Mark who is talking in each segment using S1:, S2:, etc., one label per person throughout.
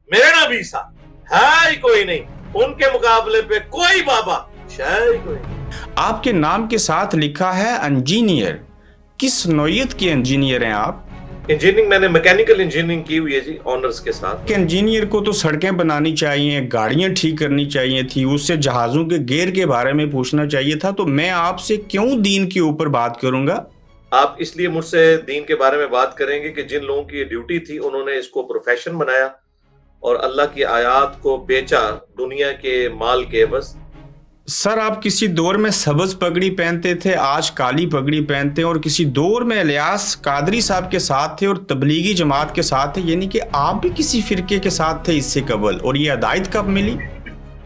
S1: میرے نبی صاحب ہے ہی کوئی نہیں، ان کے مقابلے پہ کوئی بابا شاید ہی کوئی نہیں۔
S2: آپ کے نام کے ساتھ لکھا ہے انجینئر، کس نوعیت کے انجینئر ہیں آپ؟
S1: انجینئرنگ میں نے میکینیکل انجینئرنگ کی ہوئی ہے جی، آنرز کے ساتھ۔
S2: کہ انجینئر کو تو سڑکیں بنانی چاہیے، گاڑیاں ٹھیک کرنی چاہیے تھی، اس سے جہازوں کے گیئر کے بارے میں پوچھنا چاہیے تھا، تو میں آپ سے کیوں دین کے اوپر بات کروں گا؟
S1: آپ اس لیے مجھ سے دین کے بارے میں بات کریں گے کہ جن لوگوں کی یہ ڈیوٹی تھی انہوں نے اس کو پروفیشن بنایا اور اللہ کی آیات کو بیچا دنیا کے مال کے عوض۔
S2: سر آپ کسی دور میں سبز پگڑی پہنتے تھے، آج کالی پگڑی پہنتے ہیں، اور کسی دور میں الیاس قادری صاحب کے ساتھ تھے اور تبلیغی جماعت کے ساتھ تھے، یعنی کہ آپ بھی کسی فرقے کے ساتھ تھے اس سے قبل، اور یہ ہدایت کب ملی؟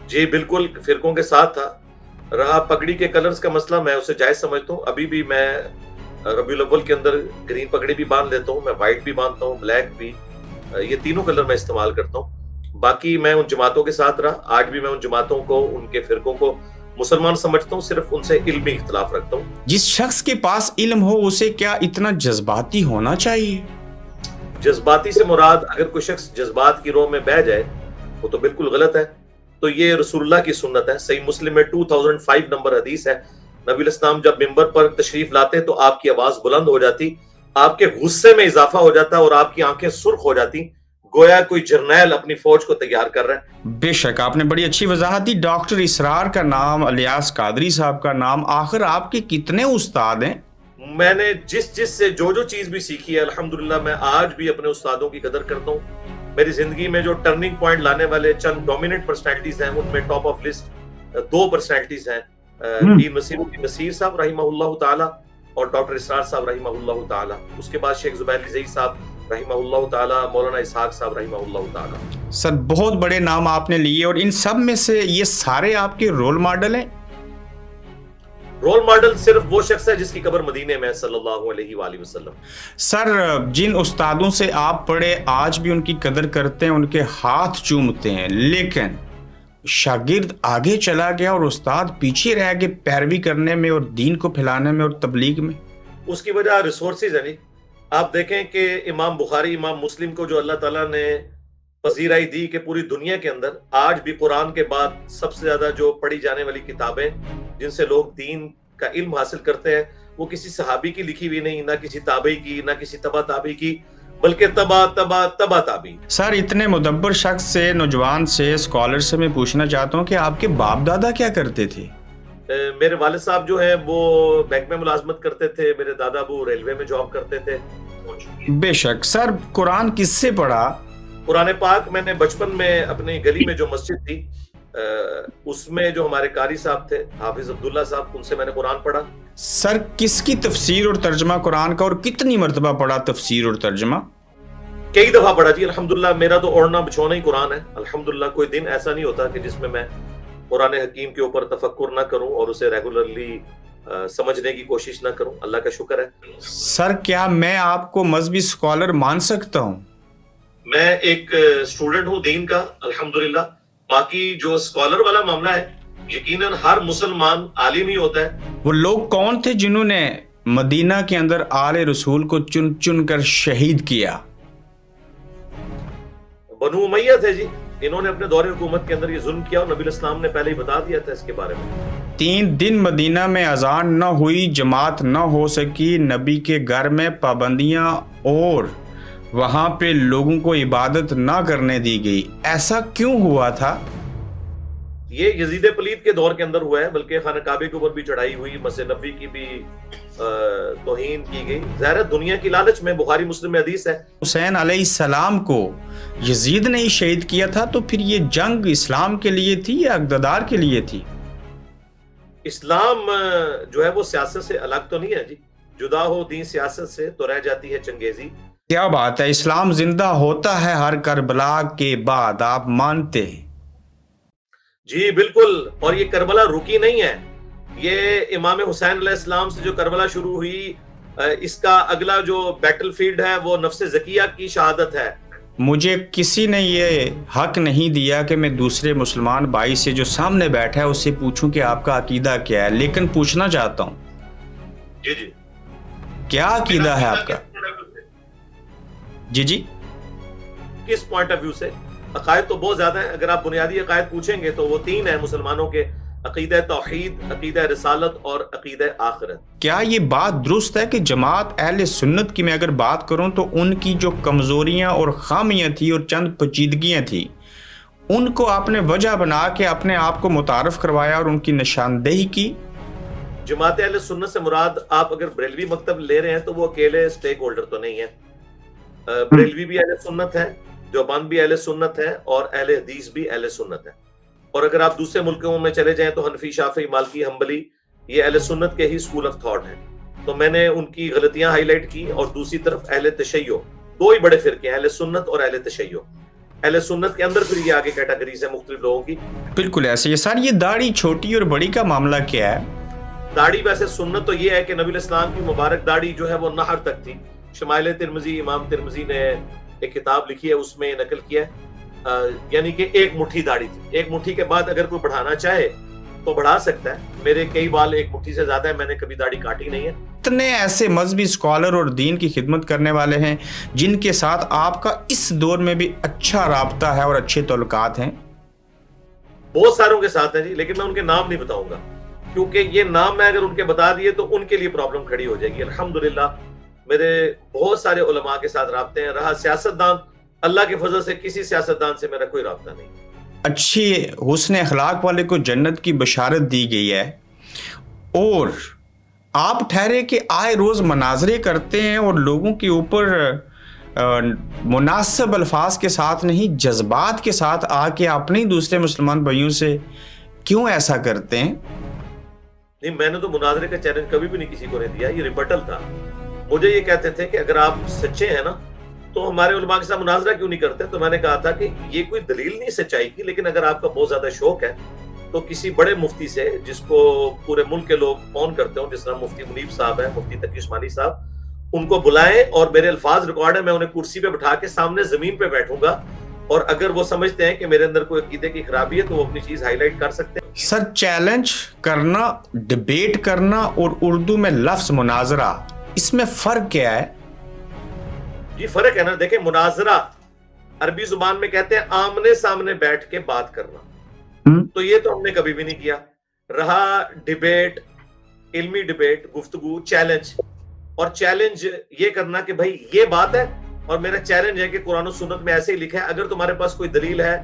S1: جی بالکل فرقوں کے ساتھ تھا۔ رہا پگڑی کے کلرز کا مسئلہ، میں اسے جائز سمجھتا ہوں، ابھی بھی میں ربیع الاول کے اندر گرین پگڑی بھی باندھ لیتا ہوں، میں وائٹ بھی باندھتا ہوں، بلیک بھی، یہ تینوں کلر میں استعمال کرتا ہوں۔ باقی میں ان جماعتوں کے ساتھ رہا، آج بھی میں ان جماعتوں کو، ان کے فرقوں کو مسلمان سمجھتا ہوں، صرف ان سے علمی اختلاف رکھتا ہوں۔
S2: جس شخص کے پاس علم ہو اسے کیا اتنا جذباتی ہونا چاہیے؟
S1: جذباتی سے مراد اگر کوئی شخص جذبات کی روح میں بہ جائے وہ تو بالکل غلط ہے، تو یہ رسول اللہ کی سنت ہے۔ صحیح مسلم میں 2005 نمبر حدیث ہے، نبی الاسلام جب ممبر پر تشریف لاتے تو آپ کی آواز بلند ہو جاتی، آپ کے غصے میں اضافہ ہو جاتا اور آپ کی آنکھیں سرخ ہو جاتی، گویا کوئی جرنیل اپنی فوج کو تیار کر رہا ہے۔
S2: بے شک آپ نے بڑی اچھی وضاحت دی۔ ڈاکٹر اسرار کا نام، الیاس قادری صاحب کا نام، آخر آپ کے کتنے استاد ہیں؟
S1: میں نے جس سے جو چیز بھی سیکھی ہے الحمدللہ میں آج بھی اپنے استادوں کی قدر کرتا ہوں۔ میری زندگی میں جو ٹرننگ پوائنٹ لانے والے چند ڈومیننٹ پرسنالٹیز ہیں ان میں ٹاپ آف لسٹ 2 پرسنالٹیز ہیں، پیر نصیر صاحب رحمہ اللہ تعالی اور ڈاکٹر اسرار صاحب رحمہ اللہ تعالی، اس کے بعد شیخ زبیر علی صاحب رحمہ اللہ تعالی، مولانا اسحاق صاحب رحمہ اللہ تعالی۔
S2: سر بہت بڑے نام آپ نے لیے، اور ان سب میں سے یہ سارے آپ کے رول ماڈل ہیں؟
S1: رول ماڈل صرف وہ شخص ہے جس کی قبر مدینے میں صلی اللہ علیہ وآلہ وسلم۔
S2: سر جن استادوں سے آپ پڑھے آج بھی ان کی قدر کرتے ہیں، ان کے ہاتھ چومتے ہیں، لیکن شاگرد آگے چلا گیا اور استاد پیچھے رہ گئے پیروی کرنے میں اور دین کو پھیلانے میں اور تبلیغ میں۔
S1: اس کی وجہ ریسورسز ہے نہیں۔ آپ دیکھیں کہ امام بخاری، امام مسلم کو جو اللہ تعالیٰ نے پذیرائی دی کہ پوری دنیا کے اندر آج بھی قرآن کے بعد سب سے زیادہ جو پڑھی جانے والی کتابیں جن سے لوگ دین کا علم حاصل کرتے ہیں وہ کسی صحابی کی لکھی ہوئی نہیں، نہ کسی تابعی کی، نہ کسی تبا تابعی کی، بلکہ تبا تابعی۔
S2: سر اتنے مدبر شخص سے، نوجوان سے، اسکالر سے میں پوچھنا چاہتا ہوں کہ آپ کے باپ دادا کیا کرتے تھے؟
S1: میرے والد صاحب جو ہیں وہ بینک میں ملازمت کرتے تھے، میرے دادا ابو ریلوے میں جاب کرتے تھے۔
S2: بے شک۔ سر قرآن کس سے پڑھا؟
S1: قرآن پاک میں نے بچپن میں اپنی گلی میں جو مسجد تھی اس میں جو ہمارے قاری صاحب تھے حافظ عبداللہ صاحب، ان سے میں نے قرآن پڑھا۔
S2: سر کس کی تفسیر اور ترجمہ قرآن کا، اور کتنی مرتبہ پڑھا تفسیر اور ترجمہ؟
S1: کئی دفعہ پڑھا جی الحمدللہ، میرا تو اوڑھنا بچھونا ہی قرآن ہے الحمدللہ۔ کوئی دن ایسا نہیں ہوتا کہ جس میں قرآن حکیم کے اوپر تفکر نہ کروں اور اسے ریگولرلی سمجھنے کی کوشش نہ کروں، اللہ کا شکر ہے۔
S2: سر کیا میں آپ کو مذہبی اسکالر مان سکتا ہوں؟
S1: میں ایک اسٹوڈنٹ ہوں دین کا الحمدللہ۔ باقی جو اسکالر والا معاملہ ہے یقیناً ہر مسلمان عالم ہی ہوتا ہے۔
S2: وہ لوگ کون تھے جنہوں نے مدینہ کے اندر آل رسول کو چن چن کر شہید کیا؟
S1: بنو امیہ تھے جی، انہوں نے اپنے دور حکومت کے اندر یہ ظلم کیا اور نبی الاسلام نے پہلے ہی بتا دیا تھا اس کے بارے میں۔
S2: 3 دن مدینہ میں اذان نہ ہوئی، جماعت نہ ہو سکی، نبی کے گھر میں پابندیاں اور وہاں پہ لوگوں کو عبادت نہ کرنے دی گئی، ایسا کیوں ہوا تھا؟
S1: یہ یزید پلید کے دور کے اندر ہوا ہے، بلکہ خانہ کعبے کے اوپر بھی چڑھائی ہوئی، مسجد نبوی کی بھی توہین کی گئی۔ ظاہر ہے دنیا کی لالچ میں، بخاری مسلم میں حدیث ہے۔
S2: حسین علیہ السلام کو یزید نے ہی شہید کیا تھا، تو پھر یہ جنگ اسلام کے لیے تھی یا اقتدار کے لیے تھی؟
S1: اسلام جو ہے وہ سیاست سے الگ تو نہیں ہے جی، جدا ہو دین سیاست سے تو رہ جاتی ہے چنگیزی۔
S2: کیا بات ہے، اسلام زندہ ہوتا ہے ہر کربلا کے بعد، آپ مانتے ہیں؟
S1: جی بالکل، اور یہ کربلا رکی نہیں ہے، یہ امام حسین علیہ السلام سے جو کربلا شروع ہوئی اس کا اگلا جو بیٹل فیلڈ ہے وہ نفس زکیہ کی شہادت ہے۔
S2: مجھے کسی نے یہ حق نہیں دیا کہ میں دوسرے مسلمان بھائی سے جو سامنے بیٹھا ہے اس سے پوچھوں کہ آپ کا عقیدہ کیا ہے، لیکن پوچھنا چاہتا ہوں
S1: جی جی
S2: کیا عقیدہ ہے آپ کا؟ جی
S1: کس پوائنٹ آف ویو سے؟ عقائد تو بہت زیادہ ہیں. اگر آپ بنیادی عقائد پوچھیں گے تو وہ 3 ہیں مسلمانوں کے: عقیدہ توحید، عقیدہ رسالت اور عقیدہ آخرت.
S2: کیا یہ بات درست ہے کہ جماعت اہل سنت کی میں اگر بات کروں تو ان کی جو کمزوریاں اور خامیاں تھیں اور چند پیچیدگیاں تھیں ان کو آپ نے وجہ بنا کے اپنے آپ کو متعارف کروایا اور ان کی نشاندہی کی؟
S1: جماعت اہل سنت سے مراد آپ اگر بریلوی مکتب لے رہے ہیں تو وہ اکیلے سٹیک ہولڈر تو نہیں ہے. بریلوی بھی اہل سنت ہے، دیوبند بھی اہل سنت ہے اور اہل حدیث بھی اہل سنت ہے. اور اگر آپ دوسرے ملکوں میں چلے جائیں تو حنفی، شافعی، مالکی، حنبلی یہ اہل سنت کے ہی اسکول آف تھاٹ ہیں. تو میں نے ان کی غلطیاں ہائی لائٹ کی. اور دوسری طرف اہل تشیع، 2 ہی بڑے فرقے ہیں، اہل سنت اور اہل تشیع. اہل سنت کے اندر پھر یہ آگے کیٹیگریز ہیں مختلف لوگوں کی.
S2: بالکل ایسے یہ سر، یہ داڑھی چھوٹی اور بڑی کا معاملہ کیا ہے؟
S1: داڑھی ویسے سنت تو یہ ہے کہ نبی علیہ السلام کی مبارک داڑھی جو ہے وہ نہر تک تھی. شمائل ترمذی، امام ترمذی نے ایک کتاب لکھی ہے، اس میں نقل کیا ہے، یعنی کہ 1 مٹھی داڑھی تھی. 1 مٹھی کے بعد اگر کوئی بڑھانا چاہے تو بڑھا سکتا ہے. میرے کئی بال 1 مٹھی سے زیادہ ہے، میں نے کبھی داڑھی کاٹی نہیں ہے.
S2: اتنے ایسے مذہبی اسکالر اور دین کی خدمت کرنے والے ہیں جن کے ساتھ آپ کا اس دور میں بھی اچھا رابطہ ہے اور اچھے تعلقات ہیں.
S1: بہت ساروں کے ساتھ ہیں جی، لیکن میں ان کے نام نہیں بتاؤں گا کیونکہ یہ نام میں اگر ان کے بتا دیے تو ان کے لیے پرابلم کھڑی ہو جائے گی. الحمدللہ میرے بہت سارے علماء کے ساتھ رابطے ہیں. رہا سیاستدان، اللہ کے فضل سے کسی سیاستدان سے میرا کوئی رابطہ نہیں.
S2: اچھی حسن اخلاق والے کو جنت کی بشارت دی گئی ہے، اور آپ ٹھہرے کہ آئے روز مناظرے کرتے ہیں اور لوگوں کے اوپر مناسب الفاظ کے ساتھ نہیں جذبات کے ساتھ آ کے اپنے دوسرے مسلمان بھائیوں سے کیوں ایسا کرتے ہیں؟
S1: نہیں، میں نے تو مناظرے کا چیلنج کبھی بھی نہیں کسی کو نہیں دیا. یہ ریبٹل تھا. مجھے یہ کہتے تھے کہ اگر آپ سچے ہیں نا تو ہمارے علماء کے ساتھ مناظرہ کیوں نہیں کرتے. تو میں نے کہا تھا کہ یہ کوئی دلیل نہیں سچائی کی، لیکن اگر آپ کا بہت زیادہ شوق ہے تو کسی بڑے مفتی سے جس کو پورے ملک کے لوگ فون کرتے ہوں، جس طرح مفتی منیب صاحب ہیں، مفتی تقی عثمانی صاحب، ان کو بلائیں اور میرے الفاظ ریکارڈ ہیں. میں انہیں کرسی پہ بٹھا کے سامنے زمین پہ بیٹھوں گا اور اگر وہ سمجھتے ہیں کہ میرے اندر کوئی عقیدے کی خرابی ہے تو وہ اپنی چیز ہائی لائٹ کر سکتے ہیں.
S2: سر، چیلنج کرنا، ڈیبیٹ کرنا اور اردو میں لفظ مناظرہ، اس میں فرق کیا ہے؟
S1: جی فرق ہے نا. دیکھیں، مناظرہ عربی زبان میں کہتے ہیں آمنے سامنے بیٹھ کے بات کرنا، تو یہ تو ہم نے کبھی بھی نہیں کیا. رہا ڈیبیٹ، علمی ڈیبیٹ، گفتگو، چیلنج، اور چیلنج یہ کرنا کہ بھائی یہ بات ہے اور میرا چیلنج ہے کہ قرآن و سنت میں ایسے ہی لکھا ہے، اگر تمہارے پاس کوئی دلیل ہے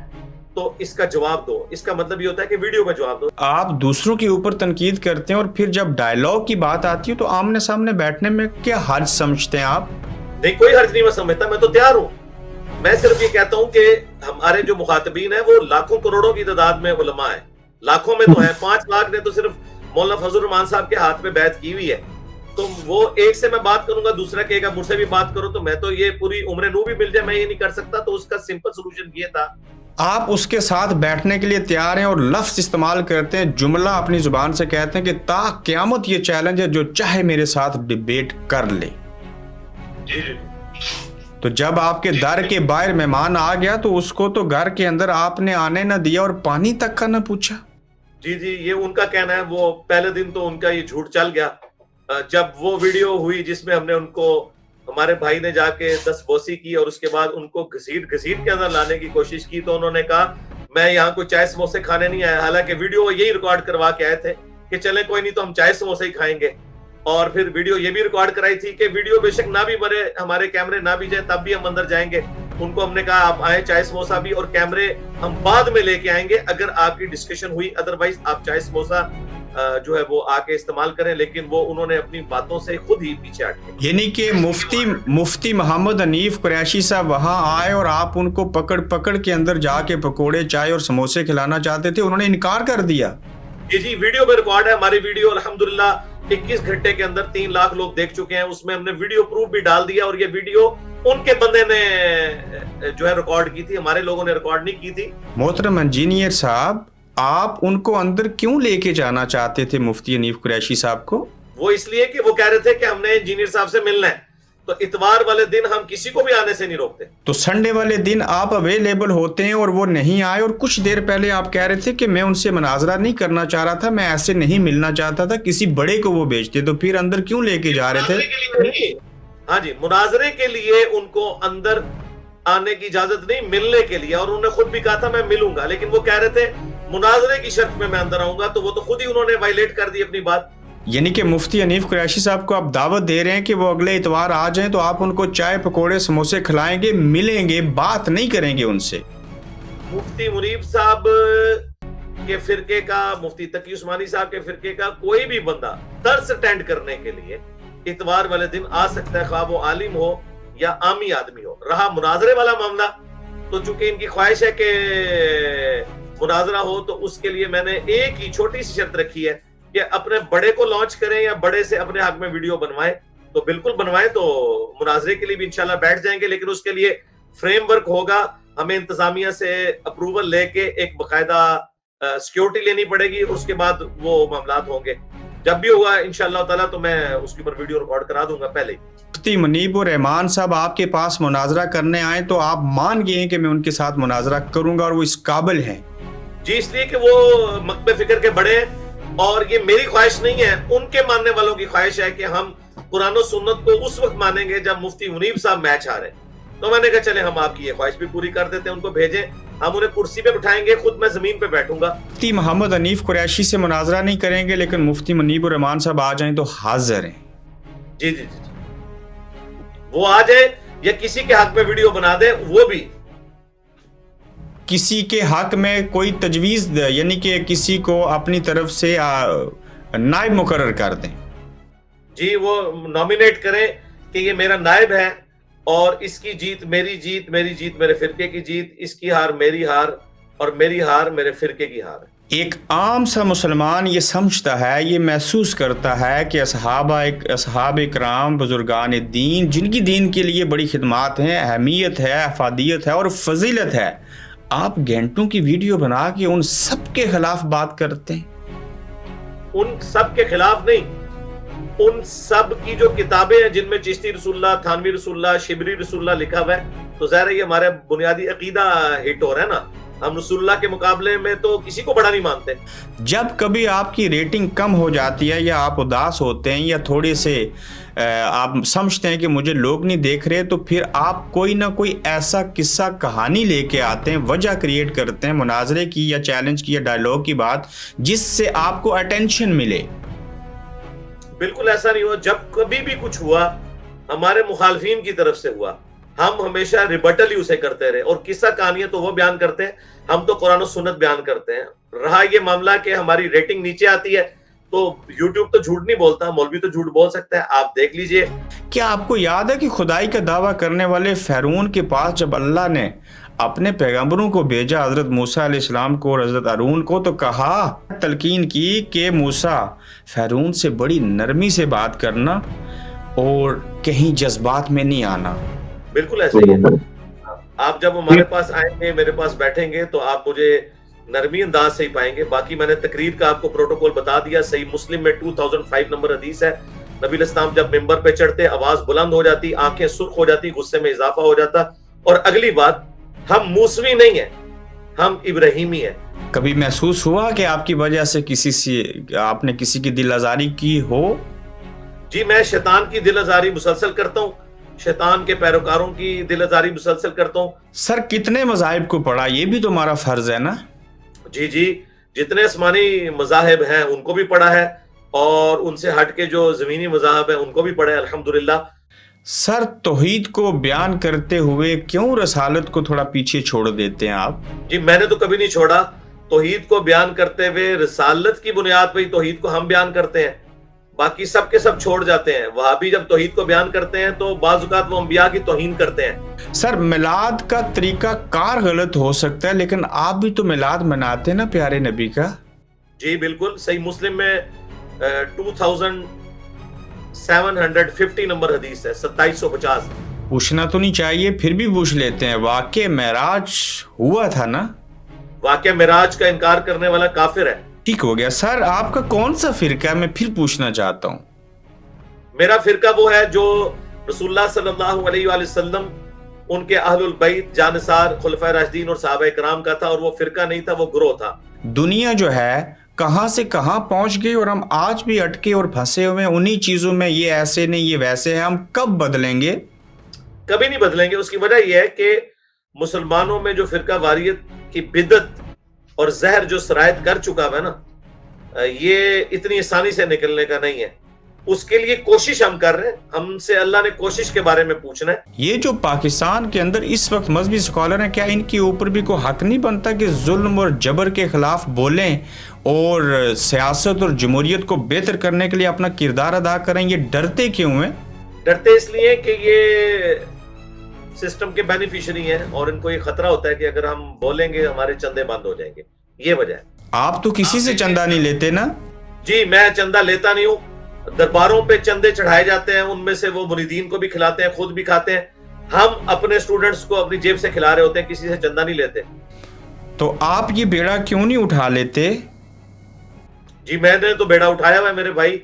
S1: تو اس کا جواب دو. اس کا مطلب یہ ہوتا ہے کہ ویڈیو کا جواب دو.
S2: آپ دوسروں کے اوپر تنقید کرتے ہیں اور پھر جب ڈائیلاگ کی بات آتی ہے تو آمنے سامنے بیٹھنے میں کیا حرج سمجھتے ہیں آپ؟
S1: نہیں، کوئی حرج نہیں میں سمجھتا. میں تو تیار ہوں. میں صرف یہ کہتا ہوں کہ ہمارے جو مخاطبین ہیں وہ لاکھوں کروڑوں کی تعداد میں علماء ہیں. لاکھوں میں تو ہیں. 5 لاکھ نے تو صرف مولانا فضل الرحمان صاحب کے ہاتھ میں بیعت کی ہوئی ہے. تو وہ ایک سے میں بات کروں گا، دوسرا کہے گا مجھ سے بھی بات کرو، تو میں تو یہ پوری عمر نو بھی مل جائے میں یہ نہیں کر سکتا. تو اس کا سمپل سولوشن یہ تھا.
S2: آپ اس کے ساتھ بیٹھنے کے لیے تیار ہیں اور لفظ استعمال کرتے ہیں، جملہ اپنی زبان سے کہتے ہیں کہ تا قیامت یہ چیلنج ہے، جو چاہے میرے ساتھ ڈیبیٹ کر لے.
S1: جی جی.
S2: تو جب آپ کے در کے باہر مہمان آ گیا تو اس کو تو گھر کے اندر آپ نے آنے نہ دیا اور پانی تک کا نہ پوچھا.
S1: جی جی، یہ ان کا کہنا ہے. وہ پہلے دن تو ان کا یہ جھوٹ چل گیا. جب وہ ویڈیو ہوئی جس میں ہم نے ان کو، ہمارے بھائی نے جا کے 10 بوسی کی اور اس کے بعد ان کو گھسیٹ کے اندر لانے کی کوشش کی، تو انہوں نے کہا میں یہاں کوئی چائے سموسے کھانے نہیں آیا. حالانکہ ویڈیو یہی ریکارڈ کروا کے آئے تھے کہ چلیں کوئی نہیں تو ہم چائے سموسے ہی کھائیں گے. اور پھر ویڈیو یہ بھی ریکارڈ کرائی تھی کہ ویڈیو بے شک نہ بھی بنے، ہمارے کیمرے نہ بھی جائیں تب بھی ہم اندر جائیں گے. ان کو ہم نے کہا آپ آئیں، چائے سموسا بھی اور کیمرے ہم بعد میں لے کے آئیں گے اگر آپ کی ڈسکشن ہوئی، ادروائز آپ چائے سموسا جو ہے وہ آ کے استعمال کریں. لیکن وہ انہوں نے اپنی باتوں سے خود ہی پیچھے ہٹ گئے.
S2: یعنی کہ مفتی محمد حنیف قریشی صاحب وہاں آئے اور آپ ان کو پکڑ کے اندر جا کے پکوڑے، چائے اور سموسے کھلانا چاہتے تھے، انہوں نے انکار کر دیا.
S1: جی ویڈیو میں ریکارڈ ہے. ہماری ویڈیو الحمدللہ 21 گھنٹے کے اندر 3 لاکھ لوگ دیکھ چکے ہیں. اس میں ہم نے ویڈیو پروف بھی ڈال دیا اور یہ ویڈیو ان کے بندے نے جو ہے ریکارڈ کی تھی، ہمارے لوگوں نے ریکارڈ نہیں کی تھی.
S2: محترم انجینئر صاحب، آپ ان کو اندر کیوں لے کے جانا چاہتے تھے مفتی حنیف قریشی صاحب کو؟
S1: وہ اس لیے کہ وہ کہہ رہے تھے کہ ہم نے انجینئر صاحب سے ملنا ہے، تو اتوار والے دن ہم کسی کو بھی آنے سے نہیں روکتے.
S2: تو سنڈے والے دن آپ اویلیبل ہوتے ہیں اور وہ نہیں آئے، اور کچھ دیر پہلے آپ کہہ رہے تھے کہ میں ان سے مناظرہ نہیں کرنا چاہ رہا تھا، میں ایسے نہیں ملنا چاہتا تھا، کسی بڑے کو وہ بھیجتے. تو پھر اندر کیوں لے کے جا رہے تھے؟
S1: ہاں جی، مناظرے کے لیے ان کو اندر آنے کی اجازت نہیں ملنے کے لیے, اور انہوں نے خود بھی کہا تھا میں ملوں گا, لیکن وہ کہہ رہے تھے مناظرے کی شرط میں اندر آؤں گا, تو وہ تو خود ہی انہوں نے وائلیٹ کر دی اپنی بات.
S2: یعنی کہ مفتی حنیف قریشی صاحب کو آپ دعوت دے رہے ہیں کہ وہ اگلے اتوار آ جائیں تو آپ ان کو چائے پکوڑے سموسے کھلائیں گے, ملیں گے, بات نہیں کریں گے ان سے.
S1: مفتی منیب صاحب کے فرقے کا, مفتی تقی عثمانی صاحب کے فرقے کا کوئی بھی بندہ درس اٹینڈ کرنے کے لیے اتوار والے دن آ سکتا ہے, خواہ وہ عالم ہو یا عامی آدمی ہو. رہا مناظرے والا معاملہ, تو چونکہ ان کی خواہش ہے کہ مناظرہ ہو, تو اس کے لیے میں نے ایک ہی چھوٹی سی شرط رکھی ہے کہ اپنے بڑے کو لانچ کریں یا بڑے سے اپنے حق میں ویڈیو بنوائیں, تو بالکل بنوائیں, تو مناظرے کے لیے بھی انشاءاللہ بیٹھ جائیں گے, لیکن اس کے لیے فریم ورک ہوگا, ہمیں انتظامیہ سے اپروول لے کے ایک باقاعدہ سیکیورٹی لینی پڑے گی, اس کے بعد وہ معاملات ہوں گے. جب بھی ہوگا انشاءاللہ تعالیٰ تو میں اس کے اوپر ویڈیو ریکارڈ کرا دوں گا پہلے.
S2: مفتی منیب الرحمان صاحب آپ کے پاس مناظرہ کرنے آئیں تو آپ مان گئے ہیں کہ میں ان کے ساتھ مناظرہ کروں گا اور وہ اس قابل ہیں؟
S1: جی, اس لیے کہ وہ مکتب فکر کے بڑے ہیں, اور یہ میری خواہش نہیں ہے, ان کے ماننے والوں کی خواہش ہے کہ ہم قرآن و سنت کو اس وقت مانیں گے جب مفتی منیب صاحب میچ ہارے. تو میں نے کہا چلیں ہم آپ کی یہ خواہش بھی پوری کر دیتے ہیں, ان کو بھیجیں, ہم انہیں کرسی پہ بٹھائیں گے, خود میں زمین پہ بیٹھوں گا.
S2: مفتی محمد حنیف قریشی سے مناظرہ نہیں کریں گے, لیکن مفتی منیب الرحمان صاحب آ جائیں تو حاضر ہیں.
S1: جی جی جی, وہ آ جائیں یا کسی کے حق میں ویڈیو بنا دیں, وہ بھی
S2: کسی کے حق میں کوئی تجویز دے, یعنی کہ کسی کو اپنی طرف سے نائب مقرر کر دیں.
S1: جی, وہ نامینیٹ کریں کہ یہ میرا نائب ہے, اور اس کی جیت میری جیت, میری جیت میرے فرقے کی جیت, اس کی ہار میری ہار, اور میری ہار میرے فرقے کی ہار.
S2: ایک عام سا مسلمان یہ سمجھتا ہے, یہ محسوس کرتا ہے کہ اصحاب کرام بزرگان دین, جن کی دین کے لیے بڑی خدمات ہیں, اہمیت ہے, افادیت ہے اور فضیلت ہے, آپ گھنٹوں کی ویڈیو بنا کے ان سب کے خلاف بات کرتے ہیں.
S1: ان سب کے خلاف نہیں, ان سب کی جو کتابیں ہیں جن میں چشتی رسول اللہ, تھانوی رسول اللہ, شبری رسول اللہ لکھا ہوا ہے, تو ظاہر ہے یہ ہمارے بنیادی عقیدہ ہٹ ہو رہا ہے نا. ہم رسول اللہ کے مقابلے میں تو کسی کو بڑا نہیں مانتے. جب
S2: کبھی آپ کی ریٹنگ کم ہو جاتی ہے, یا آپ اداس ہوتے ہیں, یا تھوڑے سے آپ سمجھتے ہیں کہ مجھے لوگ نہیں دیکھ رہے, تو پھر آپ کوئی نہ کوئی ایسا قصہ کہانی لے کے آتے ہیں, وجہ کریٹ کرتے ہیں مناظرے کی یا چیلنج کی یا ڈائیلاگ کی بات, جس سے آپ کو اٹینشن ملے.
S1: بالکل ایسا نہیں ہوا. جب کبھی بھی کچھ ہوا ہمارے مخالفین کی طرف سے ہوا, ہم ہمیشہ ریبٹل ہی اسے کرتے رہے, اور قصہ کہانیاں تو وہ بیان کرتے ہیں, ہم تو قرآن و سنت بیان کرتے ہیں. رہا یہ معاملہ کہ ہماری ریٹنگ نیچے آتی ہے, تو یوٹیوب تو جھوٹ نہیں بولتا, مولوی تو جھوٹ بول سکتا ہے, آپ دیکھ لیجئے.
S2: کیا آپ کو یاد ہے کہ خدائی کا دعویٰ کرنے والے فرعون کے پاس جب اللہ نے اپنے پیغمبروں کو بھیجا, حضرت موسیٰ علیہ السلام کو اور حضرت ہارون کو, تو کہا, تلقین کی کہ موسیٰ فرعون سے بڑی نرمی سے بات کرنا اور کہیں جذبات میں نہیں آنا.
S1: بالکل ایسے ہی ہے. آپ جب ہمارے پاس آئیں گے, میرے پاس بیٹھیں گے, تو آپ مجھے نرمی انداز سے ہی پائیں گے. باقی میں نے تقریر کا آپ کو پروٹوکول بتا دیا. صحیح مسلم میں 2005 نمبر حدیث ہے, نبی علیہ السلام جب ممبر پہ چڑھتے آواز بلند ہو جاتی, آنکھیں سرخ ہو جاتی, غصے میں اضافہ ہو جاتا. اور اگلی بات, ہم موسوی نہیں ہیں, ہم ابراہیمی ہیں. کبھی
S2: محسوس ہوا کہ آپ کی وجہ سے آپ نے کسی کی دل آزاری کی ہو؟
S1: جی, میں شیطان کی دل آزاری مسلسل کرتا ہوں, شیطان کے پیروکاروں کی دل آزاری مسلسل کرتا ہوں.
S2: سر, کتنے مذاہب کو پڑھا, یہ بھی تو ہمارا فرض ہے نا.
S1: جی جی, جتنے آسمانی مذاہب ہیں ان کو بھی پڑھا ہے, اور ان سے ہٹ کے جو زمینی مذاہب ہیں ان کو بھی پڑھا ہے الحمدللہ.
S2: سر, توحید کو بیان کرتے ہوئے کیوں رسالت کو تھوڑا پیچھے چھوڑ دیتے ہیں آپ؟
S1: جی, میں نے تو کبھی نہیں چھوڑا. توحید کو بیان کرتے ہوئے رسالت کی بنیاد پہ توحید کو ہم بیان کرتے ہیں, باقی سب کے سب چھوڑ جاتے ہیں. وہابی جب توحید کو بیان کرتے ہیں تو بعض اوقات وہ انبیاء کی توہین کرتے ہیں.
S2: سر, میلاد کا طریقہ کار غلط ہو سکتا ہے, لیکن آپ بھی تو میلاد مناتے ہیں نا پیارے نبی کا.
S1: جی بالکل, صحیح مسلم میں 2750 نمبر حدیث ہے, 2750.
S2: پوچھنا تو نہیں چاہیے, پھر بھی پوچھ لیتے ہیں, واقع معراج ہوا تھا نا؟
S1: واقع معراج کا انکار کرنے والا کافر ہے.
S2: ٹھیک ہو گیا. سر, آپ کا کون سا فرقہ ہے, میں پھر پوچھنا چاہتا ہوں.
S1: میرا فرقہ وہ ہے جو رسول اللہ صلی اللہ علیہ وآلہ وسلم, ان کے اہل البیت, جانثار خلفائے راشدین اور صحابہ کرام کا تھا, اور وہ فرقہ نہیں تھا, وہ گروہ تھا.
S2: دنیا جو ہے کہاں سے کہاں پہنچ گئی, اور ہم آج بھی اٹکے اور پھنسے ہوئے ہیں انہی چیزوں میں, یہ ایسے نہیں, یہ ویسے ہے. ہم کب بدلیں گے؟
S1: کبھی نہیں بدلیں گے. اس کی وجہ یہ ہے کہ مسلمانوں میں جو فرقہ واریت کی بدعت اور زہر جو سرایت کر چکا ہے نا, یہ اتنی آسانی سے نکلنے کا نہیں ہے. اس کے لیے کوشش ہم کر رہے ہیں. ہم سے اللہ نے کوشش کے بارے میں پوچھنا ہے.
S2: یہ جو پاکستان کے اندر اس وقت مذہبی اسکالر ہیں, کیا ان کے اوپر بھی کوئی حق نہیں بنتا کہ ظلم اور جبر کے خلاف بولیں اور سیاست اور جمہوریت کو بہتر کرنے کے لیے اپنا کردار ادا کریں؟ یہ ڈرتے کیوں ہیں؟
S1: ڈرتے اس لیے کہ یہ سسٹم کے بینیفیشری ہیں اور ان کو یہ خطرہ ہوتا ہے کہ اگر ہم بولیں گے ہمارے چندے بند ہو جائیں گے. یہ وجہ ہے.
S2: آپ تو کسی سے چندہ نہیں لیتے نا؟
S1: جی میں چندہ لیتا نہیں ہوں. درباروں پہ چندے چڑھائے جاتے ہیں, ان میں سے وہ مریدین کو بھی کھلاتے ہیں, خود بھی کھاتے ہیں. ہم اپنے اسٹوڈنٹس کو اپنی جیب سے کھلا رہے ہوتے ہیں, کسی سے چندہ نہیں لیتے.
S2: تو آپ یہ بیڑا کیوں نہیں اٹھا لیتے؟
S1: جی میں نے تو بیڑا اٹھایا ہوا ہے میرے بھائی.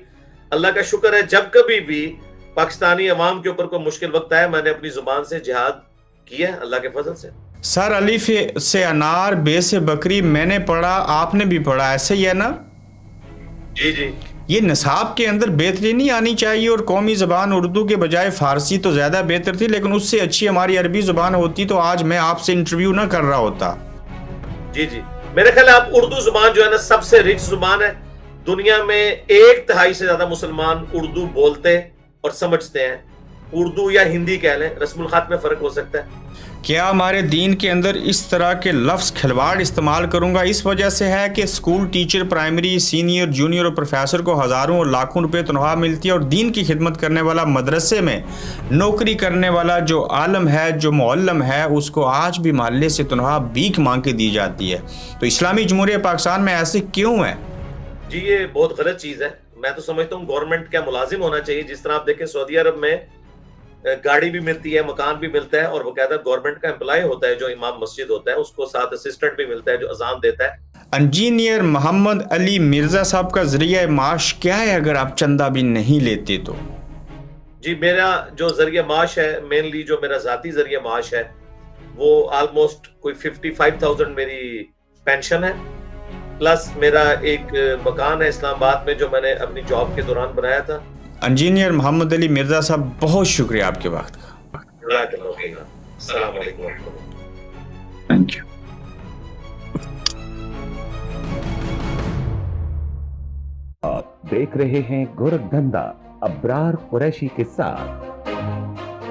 S1: اللہ کا شکر ہے, جب کبھی بھی پاکستانی عوام کے اوپر کوئی مشکل وقت آیا, میں نے اپنی زبان سے جہاد کیا ہے اللہ کے فضل سے.
S2: سر الف سے انار, بے سے بکری میں نے پڑھا, آپ نے بھی پڑھا, ایسے ہی ہے نا؟
S1: جی جی.
S2: یہ نصاب کے اندر بہترینی آنی چاہیے, اور قومی زبان اردو کے بجائے فارسی تو زیادہ بہتر تھی, لیکن اس سے اچھی ہماری عربی زبان ہوتی تو آج میں آپ سے انٹرویو نہ کر رہا ہوتا.
S1: جی جی. میرے خیال ہے آپ اردو زبان جو ہے نا سب سے رچ زبان ہے. دنیا میں 1/3 سے زیادہ مسلمان اردو بولتے اور سمجھتے ہیں. اردو یا ہندی کہہ لیں, رسم الخط میں فرق ہو سکتا ہے.
S2: کیا ہمارے دین کے اندر اس طرح کے لفظ کھلواڑ استعمال کروں گا اس وجہ سے ہے کہ school teacher, primary, senior, junior اور پروفیسر کو ہزاروں اور لاکھوں روپے تنخواہ ملتی ہے, اور دین کی خدمت کرنے والا, مدرسے میں نوکری کرنے والا جو عالم ہے, جو معلم ہے, اس کو آج بھی محلے سے تنخواہ بھیک مانگ کے دی جاتی ہے. تو اسلامی جمہوریہ پاکستان میں ایسے کیوں ہے؟
S1: جی یہ بہت غلط چیز ہے. میں تو سمجھتا ہوں گورنمنٹ کا ملازم ہونا چاہیے. جس طرح آپ دیکھیں سعودی عرب میں گاڑی بھی ملتی ہے, مکان بھی ملتا ہے, اور وہ کہتا ہے گورنمنٹ کا امپلائی ہوتا ہے جو امام مسجد ہوتا ہے, اس کو ساتھ اسسٹنٹ بھی ملتا ہے جو اذان دیتا ہے.
S2: انجینئر محمد علی مرزا صاحب کا ذریعہ معاش کیا ہے اگر آپ چندہ بھی نہیں لیتے تو؟
S1: جی میرا جو ذریعہ معاش ہے, مینلی جو میرا ذاتی ذریعہ معاش ہے, وہ آلموسٹ کوئی 55,000 میری پینشن ہے, پلس میرا ایک مکان ہے اسلام آباد میں جو میں نے اپنی جاب کے دوران بنایا تھا.
S2: انجینئر محمد علی مرزا صاحب بہت شکریہ آپ کے وقت کا.
S1: السلام علیکم ورحمۃ اللہ.
S2: Thank you.
S3: آپ دیکھ رہے ہیں گورکھ دھندا ابرار قریشی کے ساتھ.